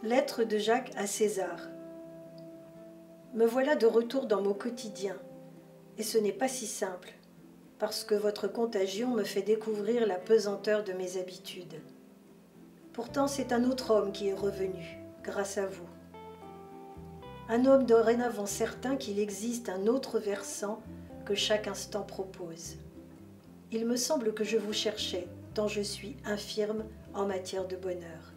Lettre de Jacques à César. Me voilà de retour dans mon quotidien, et ce n'est pas si simple, parce que votre contagion me fait découvrir la pesanteur de mes habitudes. Pourtant, c'est un autre homme qui est revenu, grâce à vous. Un homme dorénavant certain qu'il existe un autre versant que chaque instant propose. Il me semble que je vous cherchais, tant je suis infirme en matière de bonheur.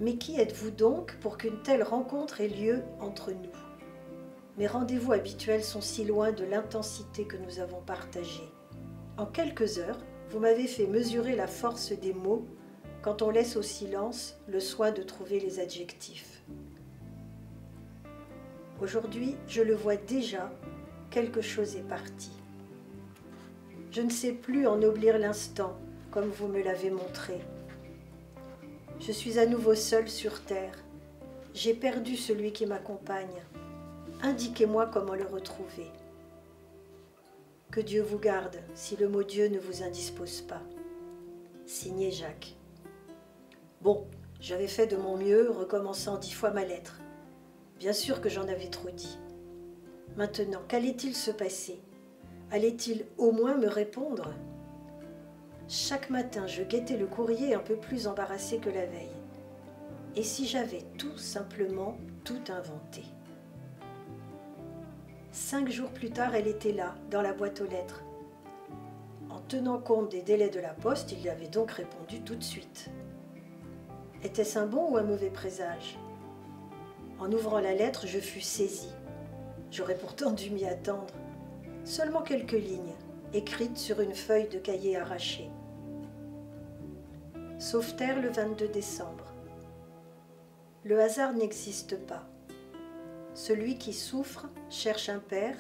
Mais qui êtes-vous donc pour qu'une telle rencontre ait lieu entre nous? Mes rendez-vous habituels sont si loin de l'intensité que nous avons partagée. En quelques heures, vous m'avez fait mesurer la force des mots quand on laisse au silence le soin de trouver les adjectifs. Aujourd'hui, je le vois déjà, quelque chose est parti. Je ne sais plus ennoblir l'instant, comme vous me l'avez montré. Je suis à nouveau seule sur terre. J'ai perdu celui qui m'accompagne. Indiquez-moi comment le retrouver. Que Dieu vous garde, si le mot Dieu ne vous indispose pas. Signé Jacques. Bon, j'avais fait de mon mieux, recommençant 10 fois ma lettre. Bien sûr que j'en avais trop dit. Maintenant, qu'allait-il se passer? Allait-il au moins me répondre? Chaque matin, je guettais le courrier un peu plus embarrassé que la veille. Et si j'avais tout simplement tout inventé? 5 jours plus tard, elle était là, dans la boîte aux lettres. En tenant compte des délais de la poste, il y avait donc répondu tout de suite. Était-ce un bon ou un mauvais présage? En ouvrant la lettre, je fus saisie. J'aurais pourtant dû m'y attendre. Seulement quelques lignes, écrites sur une feuille de cahier arrachée. Sauveterre le 22 décembre. Le hasard n'existe pas. Celui qui souffre cherche un père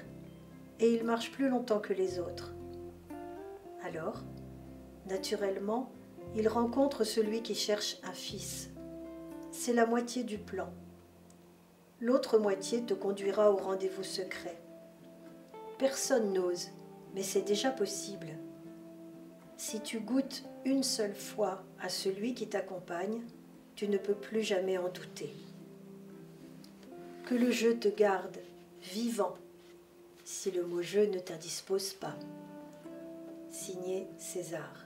et il marche plus longtemps que les autres. Alors, naturellement, il rencontre celui qui cherche un fils. C'est la moitié du plan. L'autre moitié te conduira au rendez-vous secret. Personne n'ose, mais c'est déjà possible. Si tu goûtes une seule fois à celui qui t'accompagne, tu ne peux plus jamais en douter. Que le jeu te garde vivant, si le mot jeu ne t'indispose pas. Signé César.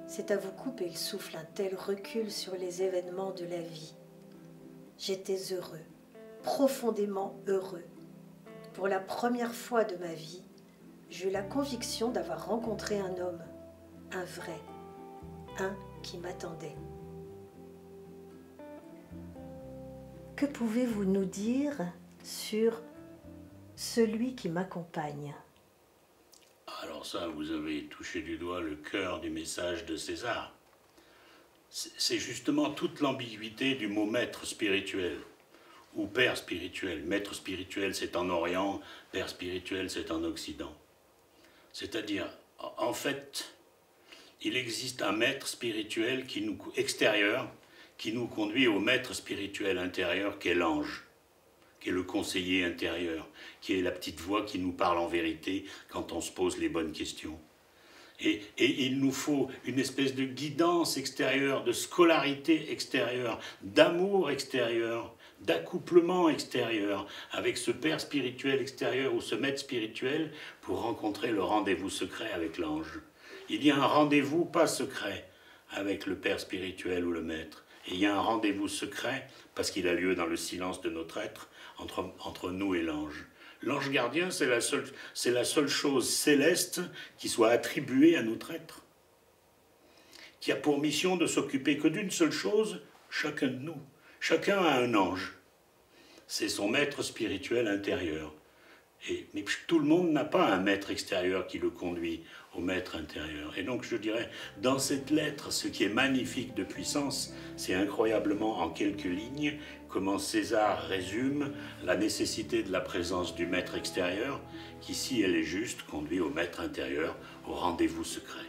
C'est à vous couper le souffle un tel recul sur les événements de la vie. J'étais heureux, profondément heureux. Pour la première fois de ma vie, j'eus la conviction d'avoir rencontré un homme, un vrai, un qui m'attendait. Que pouvez-vous nous dire sur celui qui m'accompagne? Alors ça, vous avez touché du doigt le cœur du message de César. C'est justement toute l'ambiguïté du mot maître spirituel ou père spirituel. Maître spirituel, c'est en Orient, père spirituel, c'est en Occident. C'est-à-dire, en fait, il existe un maître spirituel extérieur qui nous conduit au maître spirituel intérieur qui est l'ange, qui est le conseiller intérieur, qui est la petite voix qui nous parle en vérité quand on se pose les bonnes questions. Et il nous faut une espèce de guidance extérieure, de scolarité extérieure, d'amour extérieur, d'accouplement extérieur avec ce père spirituel extérieur ou ce maître spirituel pour rencontrer le rendez-vous secret avec l'ange. Il y a un rendez-vous pas secret avec le père spirituel ou le maître. Et il y a un rendez-vous secret, parce qu'il a lieu dans le silence de notre être, entre nous et l'ange. L'ange gardien, c'est la seule chose céleste qui soit attribuée à notre être, qui a pour mission de s'occuper que d'une seule chose, chacun de nous. Chacun a un ange. C'est son maître spirituel intérieur. Mais tout le monde n'a pas un maître extérieur qui le conduit au maître intérieur. Et donc je dirais, dans cette lettre, ce qui est magnifique de puissance, c'est incroyablement en quelques lignes comment César résume la nécessité de la présence du maître extérieur qui, si elle est juste, conduit au maître intérieur, au rendez-vous secret.